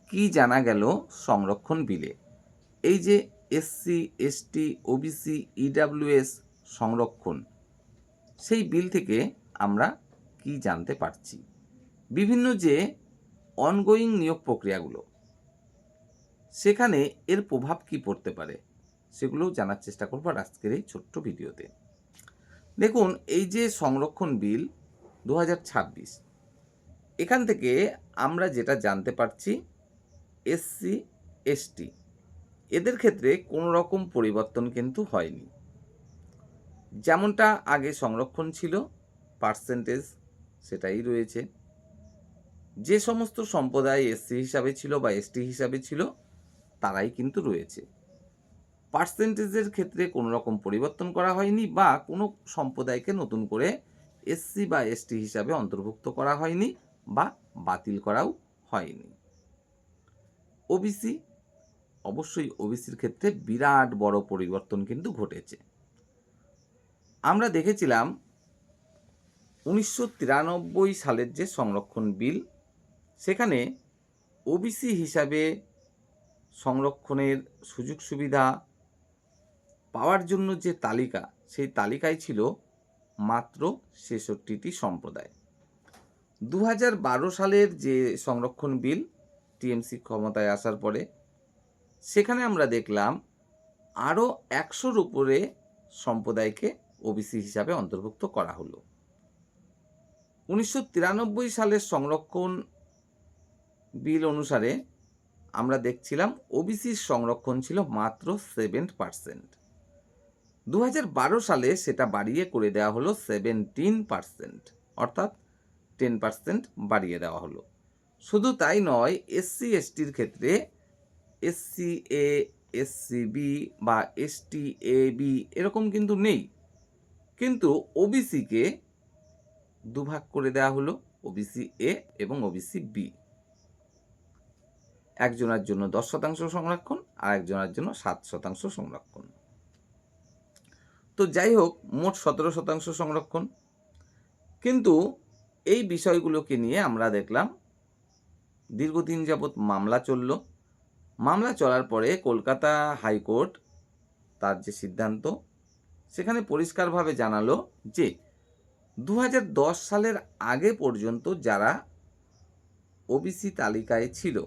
কি জানা গেল সংরক্ষণ বিলে? এই যে এসসি, এসটি, ওবিসি, ইডাব্লিউএস সংরক্ষণ, সেই বিল থেকে আমরা কি জানতে পারছি? বিভিন্ন যে অনগোয়িং নিয়োগ প্রক্রিয়াগুলো, সেখানে এর প্রভাব কি পড়তে পারে, সেগুলোও জানার চেষ্টা করব আজকের এই ছোট্ট ভিডিওতে। দেখুন, এই যে সংরক্ষণ বিল 2026, এখান থেকে আমরা যেটা জানতে পারছি, এসসি, এসটি এদের ক্ষেত্রে কোনো রকম পরিবর্তন কিন্তু হয়নি। যেমনটা আগে সংরক্ষণ ছিল, পার্সেন্টেজ সেটাই রয়েছে। যে সমস্ত সম্প্রদায় এসসি হিসাবে ছিল বা এসটি হিসাবে ছিল, তারাই কিন্তু রয়েছে। পার্সেন্টেজের ক্ষেত্রে কোনো রকম পরিবর্তন করা হয়নি বা কোনো সম্প্রদায়কে নতুন করে এসসি বা এসটি হিসাবে অন্তর্ভুক্ত করা হয়নি বা বাতিল করাও হয়নি। ওবিসি, অবশ্যই ওবিসির ক্ষেত্রে বিরাট বড় পরিবর্তন কিন্তু ঘটেছে। আমরা দেখেছিলাম 1993 সালের যে সংরক্ষণ বিল, সেখানে ওবিসি হিসাবে সংরক্ষণের সুযোগ সুবিধা পাওয়ার জন্য যে তালিকা, সেই তালিকায় ছিল মাত্র 66টি সম্প্রদায়। 2012 সালের যে সংরক্ষণ বিল, টিএমসি ক্ষমতায় আসার পরে, সেখানে আমরা দেখলাম আরও 100-র উপরে সম্প্রদায়কে ওবিসি হিসাবে অন্তর্ভুক্ত করা হলো। 1993 সালের সংরক্ষণ বিল অনুসারে আমরা দেখছিলাম ওবিসির সংরক্ষণ ছিল মাত্র 7%। 2012 সালে সেটা বাড়িয়ে করে দেওয়া হলো 17%, অর্থাৎ 10% বাড়িয়ে দেওয়া হলো। শুধু তাই নয়, এসসি এসটির ক্ষেত্রে এসসি এ, এসসি বি বা এসটি এ বি এরকম কিন্তু নেই, কিন্তু ওবিসিকে দুভাগ করে দেওয়া হলো, ওবিসি এ এবং ওবিসি বি। একজনের জন্য 10% সংরক্ষণ আর একজনের জন্য 7% সংরক্ষণ। তো যাই হোক, মোট 17% সংরক্ষণ। কিন্তু এই বিষয়গুলোকে নিয়ে আমরা দেখলাম দীর্ঘদিন যাবৎ মামলা চলল। মামলা চলার পরে কলকাতা হাইকোর্ট তার যে সিদ্ধান্ত, সেখানে পরিষ্কারভাবে জানালো যে 2010 সালের আগে পর্যন্ত যারা ওবিসি তালিকায় ছিল,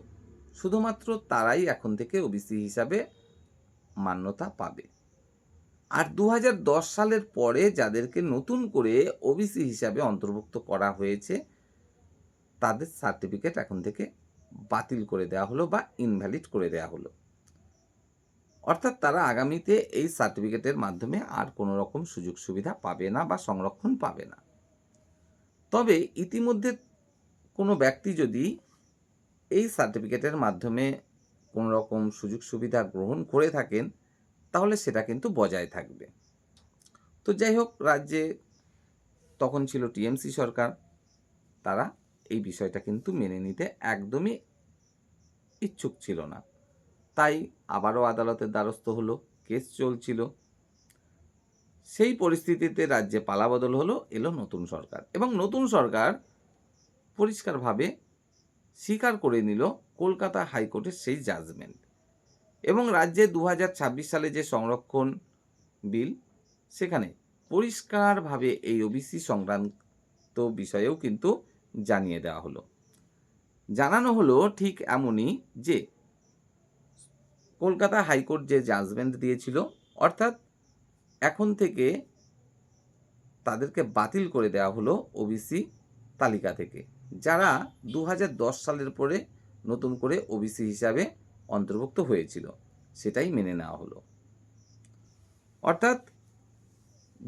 শুধুমাত্র তারাই এখন থেকে ওবিসি হিসাবে মান্যতা পাবে। আর 2010 সালের পরে যাদেরকে নতুন করে ওবিসি হিসাবে অন্তর্ভুক্ত করা হয়েছে, তাদের সার্টিফিকেট এখন থেকে বাতিল করে দেওয়া হলো বা ইনভ্যালিড করে দেওয়া হলো। অর্থাৎ তারা আগামীতে এই সার্টিফিকেটের মাধ্যমে আর কোনো রকম সুযোগ সুবিধা পাবে না বা সংরক্ষণ পাবে না। তবে ইতিমধ্যে কোনো ব্যক্তি যদি এই সার্টিফিকেটের মাধ্যমে কোনো রকম সুযোগ সুবিধা গ্রহণ করে থাকেন, তাহলে সেটা কিন্তু বজায় থাকবে। তো যাই হোক, রাজ্যে তখন ছিল টিএমসি সরকার, তারা এই বিষয়টা কিন্তু মেনে নিতে একদমই ইচ্ছুক ছিল না। তাই আবারও আদালতের দ্বারস্থ হলো, কেস চলছিল। সেই পরিস্থিতিতে রাজ্যে পালাবদল হলো, এলো নতুন সরকার, এবং নতুন সরকার পরিষ্কারভাবে স্বীকার করে নিল কলকাতা হাইকোর্টের সেই জাজমেন্ট, এবং রাজ্যে 2026 সালে যে সংরক্ষণ বিল, সেখানে পরিষ্কারভাবে এই ওবিসি সংক্রান্ত বিষয়েও কিন্তু জানিয়ে দেওয়া হলো। জানানো হলো ঠিক এমনই যে কলকাতা হাইকোর্ট যে জাজমেন্ট দিয়েছিল, অর্থাৎ এখন থেকে তাদেরকে বাতিল করে দেওয়া হলো ওবিসি তালিকা থেকে, যারা 2010 সালের পরে নতুন করে ওবিসি হিসাবে অন্তর্ভুক্ত হয়েছিল, সেটাই মেনে নেওয়া হলো। অর্থাৎ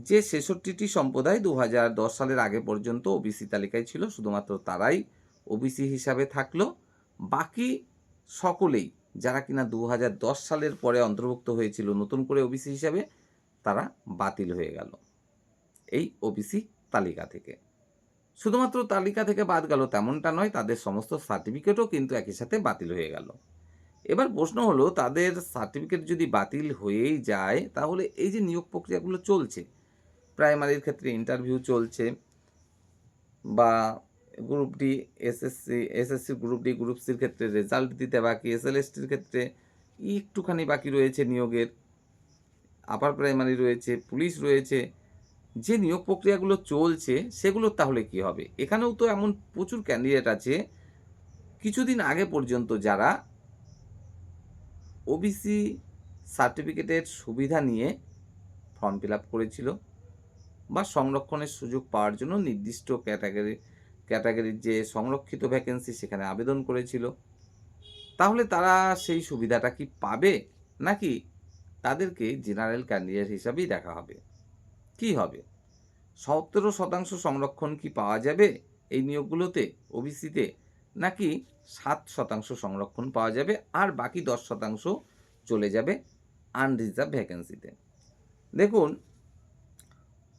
যে 66টি সম্প্রদায় 2010 সালের আগে পর্যন্ত ওবিসি তালিকায় ছিল, শুধুমাত্র তারাই ওবিসি হিসাবে থাকলো। বাকি সকলেই যারা কিনা 2010 সালের পরে অন্তর্ভুক্ত হয়েছিল নতুন করে ওবিসি হিসাবে, তারা বাতিল হয়ে গেল এই ওবিসি তালিকা থেকে। শুধুমাত্র তালিকা থেকে বাদ গেল তেমনটা নয়, তাদের সমস্ত সার্টিফিকেটও কিন্তু একই সাথে বাতিল হয়ে গেল। এবার প্রশ্ন হলো, তাদের সার্টিফিকেট যদি বাতিল হয়েই যায়, তাহলে এই যে নিয়োগ প্রক্রিয়াগুলো চলছে, প্রাইমারির ক্ষেত্রে ইন্টারভিউ চলছে বা group D, SSC group D, group সির ক্ষেত্রে রেজাল্ট দিতে বাকি, এসএলএসটির ক্ষেত্রে একটুখানি বাকি রয়েছে নিয়োগের, আপার প্রাইমারি রয়েছে, পুলিশ রয়েছে। যে নিয়োগ প্রক্রিয়াগুলো চলছে সেগুলোর তাহলে কি হবে? এখানেও তো এমন প্রচুর ক্যান্ডিডেট আছে কিছুদিন আগে পর্যন্ত যারা ওবিসি সার্টিফিকেটের সুবিধা নিয়ে ফর্ম ফিল আপ করেছিল বা সংরক্ষণের সুযোগ পাওয়ার জন্য নির্দিষ্ট ক্যাটাগরির যে সংরক্ষিত ভ্যাকেন্সি সেখানে আবেদন করেছিল। তাহলে তারা সেই সুবিধাটা কি পাবে, নাকি তাদেরকে জেনারেল ক্যান্ডিডেট হিসাবেই দেখা হবে? কি হবে? 17% সংরক্ষণ কি পাওয়া যাবে এই নিয়োগগুলোতে ওবিসিতে, নাকি 7% সংরক্ষণ পাওয়া যাবে আর বাকি 10% চলে যাবে আনরিজার্ভ ভ্যাকেন্সিতে? দেখুন,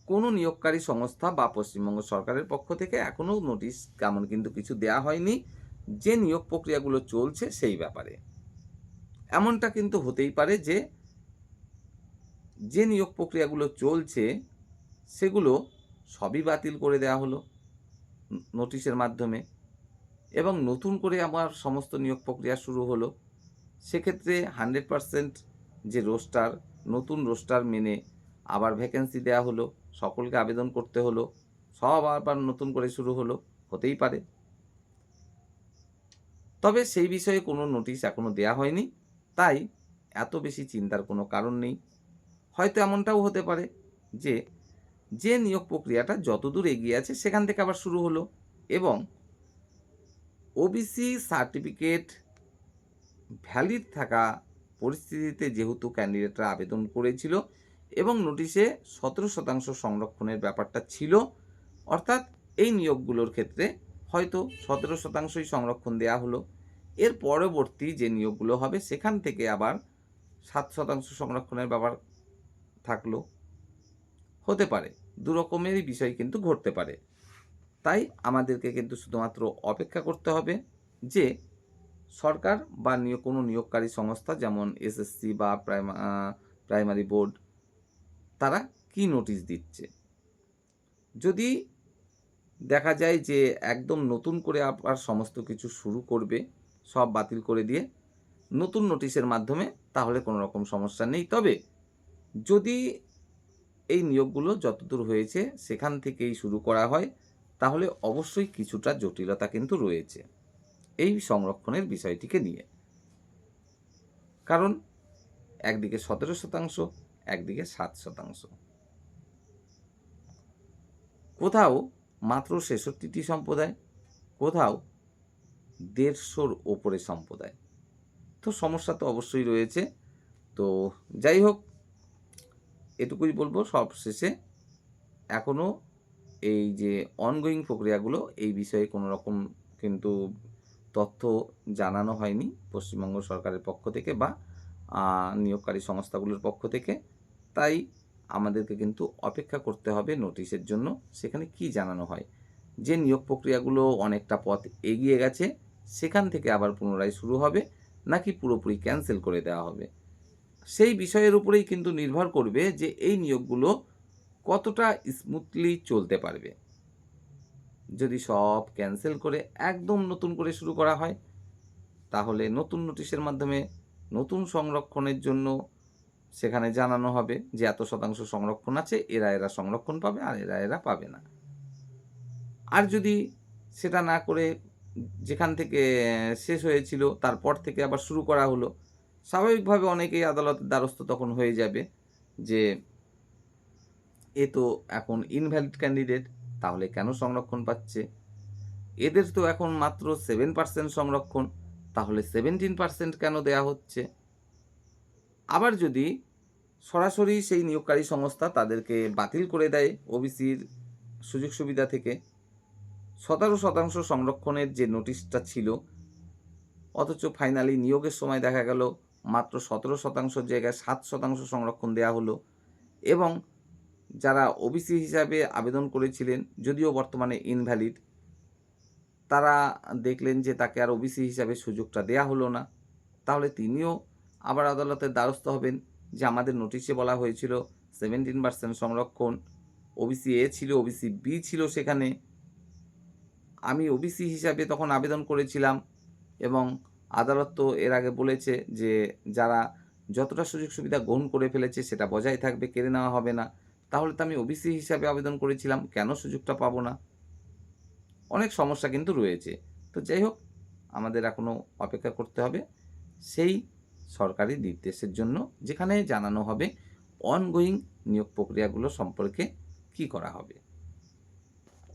কোনো নিয়োগকারী সংস্থা বা পশ্চিমবঙ্গ সরকারের পক্ষ থেকে এখনও নোটিশ তেমন কিন্তু কিছু দেয়া হয়নি যে নিয়োগ প্রক্রিয়াগুলো চলছে সেই ব্যাপারে। এমনটা কিন্তু হতেই পারে যে নিয়োগ প্রক্রিয়াগুলো চলছে সেগুলো সবই বাতিল করে দেওয়া হলো নোটিশের মাধ্যমে, এবং নতুন করে আবার সমস্ত নিয়োগ প্রক্রিয়া শুরু হলো। সেক্ষেত্রে 100% যে রোস্টার, নতুন রোস্টার মেনে আবার ভ্যাকেন্সি দেওয়া হলো, সকলকে আবেদন করতে হলো, সব আবার নতুন করে শুরু হলো, হতেই পারে। তবে সেই বিষয়ে কোনো নোটিশ এখনও দেওয়া হয়নি, তাই এত বেশি চিন্তার কোনো কারণ নেই। হয়তো এমনটাও হতে পারে যে নিয়োগ প্রক্রিয়াটা যতদূর এগিয়ে আছে সেখান থেকে আবার শুরু হলো, এবং ওবিসি সার্টিফিকেট ভ্যালিড থাকা পরিস্থিতিতে যেহেতু ক্যান্ডিডেটরা আবেদন করেছিল এবং নোটিশে 17% সংরক্ষণের ব্যাপারটা ছিল, অর্থাৎ এই নিয়োগগুলোর ক্ষেত্রে হয়তো 17%ই সংরক্ষণ দেওয়া হলো। এর পরবর্তী যে নিয়োগগুলো হবে সেখান থেকে আবার 7% সংরক্ষণের ব্যাপার থাকলো, হতে পারে। দুরকমেরই বিষয় কিন্তু ঘটতে পারে। তাই আমাদেরকে কিন্তু শুধুমাত্র অপেক্ষা করতে হবে যে সরকার বা কোনো নিয়োগকারী সংস্থা যেমন এসএসসি বা প্রাইমারি বোর্ড তারা কি নোটিশ দিচ্ছে। যদি দেখা যায় যে একদম নতুন করে আবার সমস্ত কিছু শুরু করবে, সব বাতিল করে দিয়ে নতুন নোটিশের মাধ্যমে, তাহলে কোনো রকম সমস্যা নেই। তবে যদি এই নিয়োগগুলো যতদূর হয়েছে সেখান থেকেই শুরু করা হয়, তাহলে অবশ্যই কিছুটা জটিলতা কিন্তু রয়েছে এই সংরক্ষণের বিষয়টিকে নিয়ে। কারণ একদিকে 17%, একদিকে 7%, কোথাও মাত্র 66টি সম্প্রদায়, কোথাও 150-র ওপরে সম্প্রদায়। তো সমস্যা তো অবশ্যই রয়েছে। তো যাই হোক, এটুকুই বলবো সবশেষে, এখনও এই যে অনগোয়িং প্রক্রিয়াগুলো এই বিষয়ে কোনো রকম কিন্তু তথ্য জানানো হয়নি পশ্চিমবঙ্গ সরকারের পক্ষ থেকে বা নিয়োগকারী সংস্থাগুলোর পক্ষ থেকে। তাই আমাদেরকে কিন্তু অপেক্ষা করতে হবে নোটিশের জন্য, সেখানে কি জানানো হয়। যে নিয়োগ প্রক্রিয়াগুলো অনেকটা পথ এগিয়ে গেছে সেখান থেকে আবার পুনরায় শুরু হবে, নাকি পুরোপুরি ক্যান্সেল করে দেওয়া হবে, সেই বিষয়ের উপরেই কিন্তু নির্ভর করবে যে এই নিয়োগগুলো কতটা স্মুথলি চলতে পারবে। যদি সব ক্যান্সেল করে একদম নতুন করে শুরু করা হয়, তাহলে নতুন নোটিশের মাধ্যমে নতুন সংরক্ষণের জন্য সেখানে জানানো হবে যে এত শতাংশ সংরক্ষণ আছে, এরা সংরক্ষণ পাবে আর এরা পাবে না। আর যদি সেটা না করে যেখান থেকে শেষ হয়েছিল তারপর থেকে আবার শুরু করা হলো, স্বাভাবিকভাবে অনেকেই আদালতের দ্বারস্থ তখন হয়ে যাবে যে এ তো এখন ইনভ্যালিড ক্যান্ডিডেট, তাহলে কেন সংরক্ষণ পাচ্ছে? এদের তো এখন মাত্র 7% সংরক্ষণ, তাহলে 17% কেন দেয়া হচ্ছে? আবার যদি সরাসরি সেই নিয়োগকারী সংস্থা তাদেরকে বাতিল করে দেয় ওবিসির সুযোগ সুবিধা থেকে, 17% সংরক্ষণের যে নোটিশটা ছিল, অথচ ফাইনালি নিয়োগের সময় দেখা গেল মাত্র 17%-র জায়গায় 7% সংরক্ষণ দেওয়া হলো, এবং যারা ওবিসি হিসাবে আবেদন করেছিলেন যদিও বর্তমানে ইনভ্যালিড, তারা দেখলেন যে তাকে আর ওবিসি হিসাবে সুযোগটা দেয়া হলো না, তাহলে তিনিও আবার আদালতের দ্বারস্থ হবেন যে আমাদের নোটিশে বলা হয়েছিল 17% সংরক্ষণ, ওবিসি এ ছিল, ওবিসি বি ছিল, সেখানে আমি ওবিসি হিসাবে তখন আবেদন করেছিলাম এবং আদালত তো এর আগে বলেছে যে যারা যতটা সুযোগ সুবিধা গ্রহণ করে ফেলেছে সেটা বজায় থাকবে, কেড়ে নেওয়া হবে না। তাহলে তো আমি ওবিসি হিসাবে আবেদন করেছিলাম, কেন সুযোগটা পাবো না? অনেক সমস্যা কিন্তু রয়েছে। তো যাই হোক, আমাদের এখনও অপেক্ষা করতে হবে সেই সরকারি নির্দেশের জন্য, যেখানে জানানো হবে অনগোয়িং নিয়োগ প্রক্রিয়াগুলো সম্পর্কে কী করা হবে।